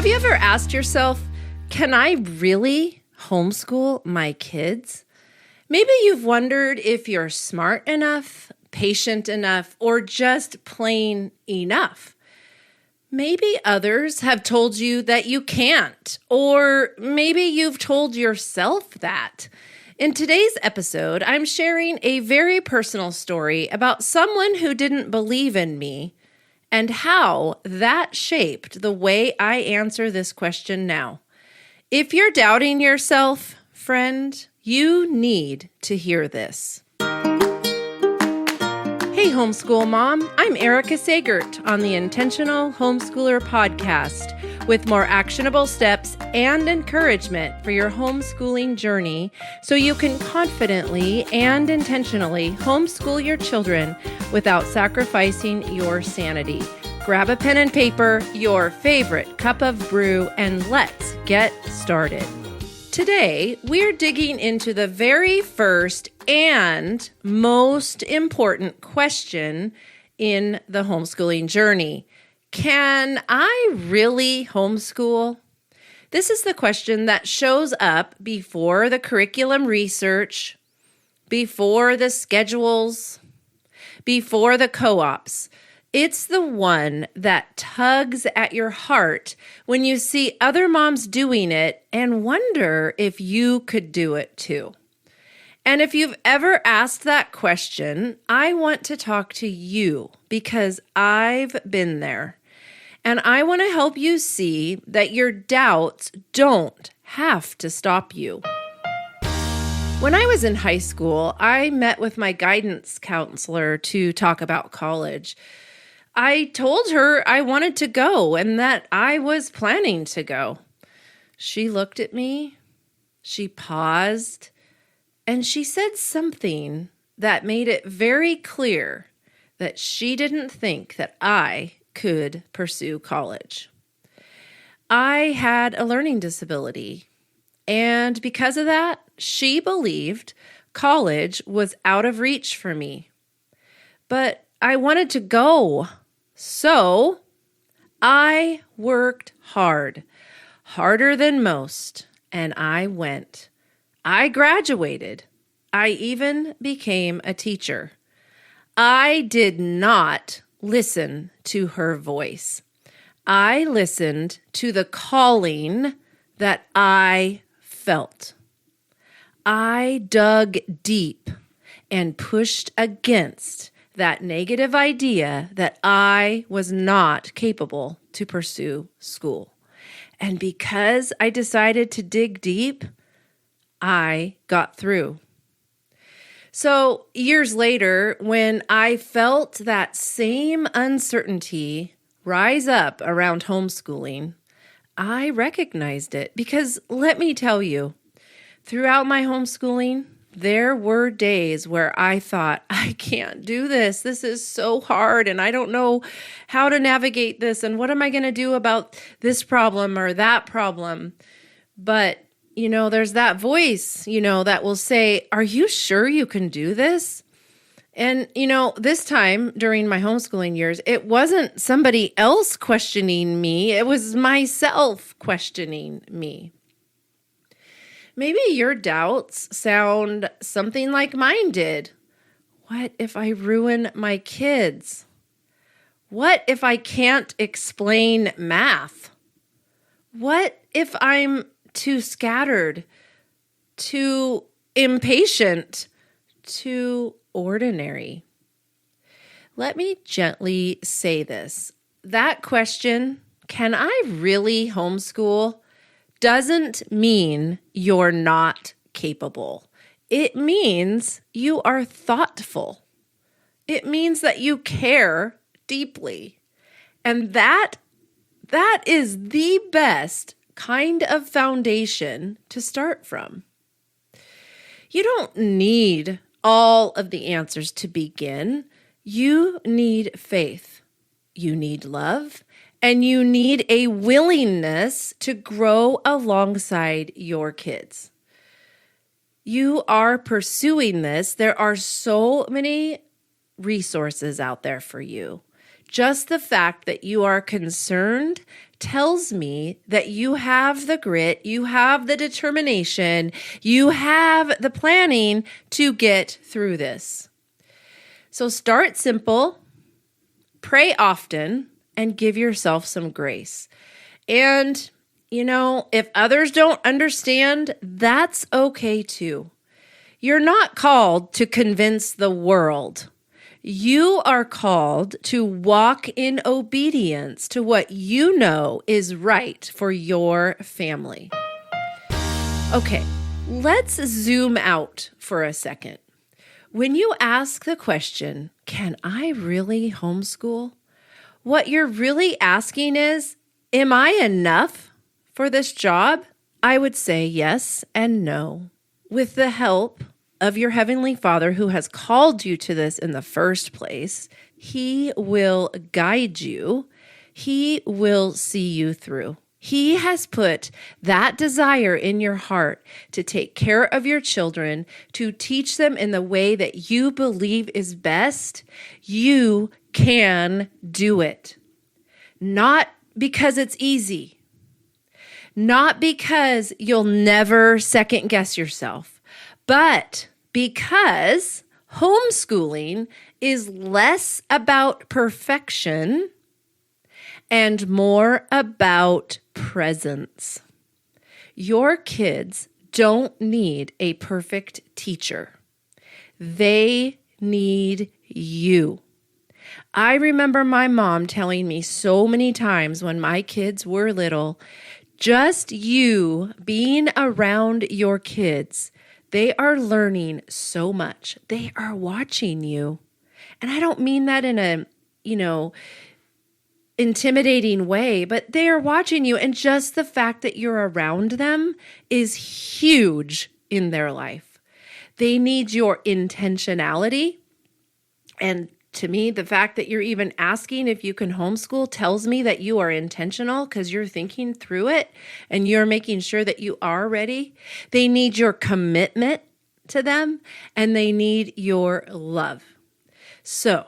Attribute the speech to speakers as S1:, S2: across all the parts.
S1: Have you ever asked yourself, can I really homeschool my kids? Maybe you've wondered if you're smart enough, patient enough, or just plain enough. Maybe others have told you that you can't, or maybe you've told yourself that. In today's episode, I'm sharing a very personal story about someone who didn't believe in me and how that shaped the way I answer this question now. If you're doubting yourself, friend, you need to hear this. Hey, homeschool mom, I'm Erika Sagert on the Intentional Homeschooler podcast with more actionable steps and encouragement for your homeschooling journey so you can confidently and intentionally homeschool your children without sacrificing your sanity. Grab a pen and paper, your favorite cup of brew, and let's get started. Today, we're digging into the very first and most important question in the homeschooling journey. Can I really homeschool? This is the question that shows up before the curriculum research, before the schedules, before the co-ops. It's the one that tugs at your heart when you see other moms doing it and wonder if you could do it too. And if you've ever asked that question, I want to talk to you because I've been there. And I want to help you see that your doubts don't have to stop you. When I was in high school, I met with my guidance counselor to talk about college. I told her I wanted to go and that I was planning to go. She looked at me, she paused, and she said something that made it very clear that she didn't think that I could pursue college. I had a learning disability, and because of that, she believed college was out of reach for me. But I wanted to go. So I worked hard, harder than most, and I went. I graduated. I even became a teacher. I did not listen to her voice. I listened to the calling that I felt. I dug deep and pushed against that negative idea that I was not capable to pursue school. And because I decided to dig deep, I got through. So years later, when I felt that same uncertainty rise up around homeschooling, I recognized it because let me tell you, throughout my homeschooling, there were days where I thought, I can't do this. This is so hard and I don't know how to navigate this and what am I going to do about this problem or that problem? But, there's that voice, that will say, are you sure you can do this? And, this time during my homeschooling years, it wasn't somebody else questioning me. It was myself questioning me. Maybe your doubts sound something like mine did. What if I ruin my kids? What if I can't explain math? What if I'm too scattered, too impatient, too ordinary? Let me gently say this. That question, can I really homeschool, doesn't mean you're not capable. It means you are thoughtful. It means that you care deeply. And that is the best kind of foundation to start from. You don't need all of the answers to begin. You need faith. You need love. And you need a willingness to grow alongside your kids. You are pursuing this. There are so many resources out there for you. Just the fact that you are concerned tells me that you have the grit, you have the determination, you have the planning to get through this. So start simple, pray often, and give yourself some grace. And, if others don't understand, that's okay too. You're not called to convince the world. You are called to walk in obedience to what you know is right for your family. Okay, let's zoom out for a second. When you ask the question, can I really homeschool? What you're really asking is, am I enough for this job? I would say yes and no. With the help of your Heavenly Father who has called you to this in the first place, He will guide you. He will see you through. He has put that desire in your heart to take care of your children, to teach them in the way that you believe is best. You can do it. Not because it's easy. Not because you'll never second guess yourself, but because homeschooling is less about perfection and more about presence. Your kids don't need a perfect teacher. They need you. I remember my mom telling me so many times when my kids were little, just you being around your kids, they are learning so much. They are watching you. And I don't mean that in a, intimidating way, but they are watching you. And just the fact that you're around them is huge in their life. They need your intentionality. And to me, the fact that you're even asking if you can homeschool tells me that you are intentional because you're thinking through it and you're making sure that you are ready. They need your commitment to them and they need your love. So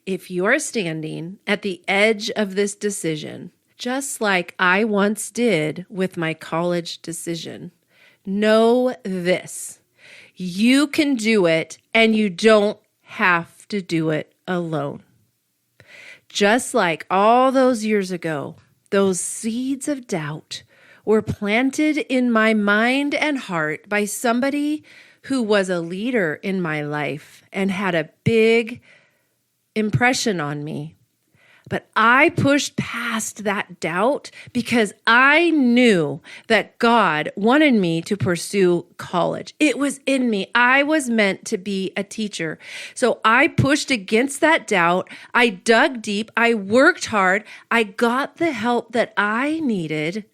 S1: if you're standing at the edge of this decision, just like I once did with my college decision, know this: you can do it and you don't have to do it alone. Just like all those years ago, those seeds of doubt were planted in my mind and heart by somebody who was a leader in my life and had a big impression on me. But I pushed past that doubt because I knew that God wanted me to pursue college. It was in me. I was meant to be a teacher. So I pushed against that doubt. I dug deep. I worked hard. I got the help that I needed.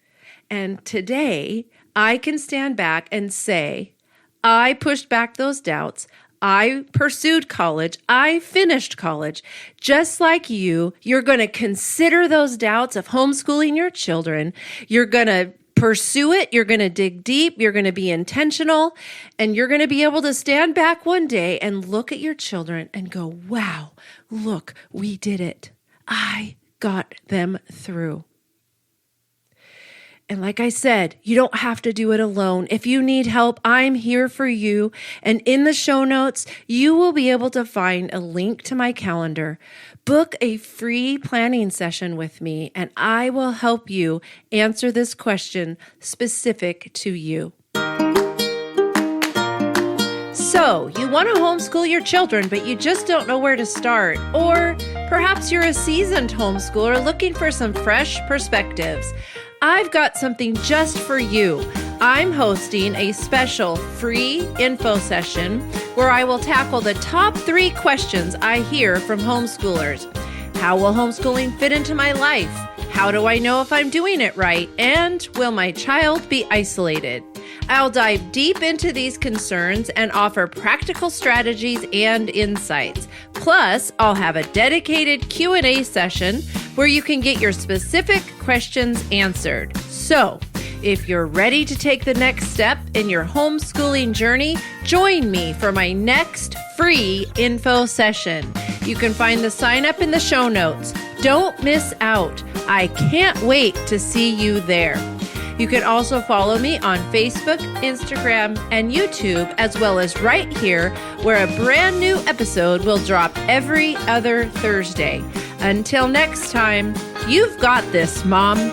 S1: And today I can stand back and say, I pushed back those doubts. I pursued college. I finished college. Just like you're going to consider those doubts of homeschooling your children. You're going to pursue it. You're going to dig deep. You're going to be intentional. And you're going to be able to stand back one day and look at your children and go, wow, look, we did it. I got them through. And like I said, you don't have to do it alone. If you need help, I'm here for you. And in the show notes, you will be able to find a link to my calendar. Book a free planning session with me, and I will help you answer this question specific to you. So, you want to homeschool your children, but you just don't know where to start. Or perhaps you're a seasoned homeschooler looking for some fresh perspectives. I've got something just for you. I'm hosting a special free info session where I will tackle the top 3 questions I hear from homeschoolers. How will homeschooling fit into my life? How do I know if I'm doing it right? And will my child be isolated? I'll dive deep into these concerns and offer practical strategies and insights. Plus, I'll have a dedicated Q&A session where you can get your specific questions answered. So, if you're ready to take the next step in your homeschooling journey, join me for my next free info session. You can find the sign up in the show notes. Don't miss out. I can't wait to see you there. You can also follow me on Facebook, Instagram, and YouTube, as well as right here, where a brand new episode will drop every other Thursday. Until next time, you've got this, Mom.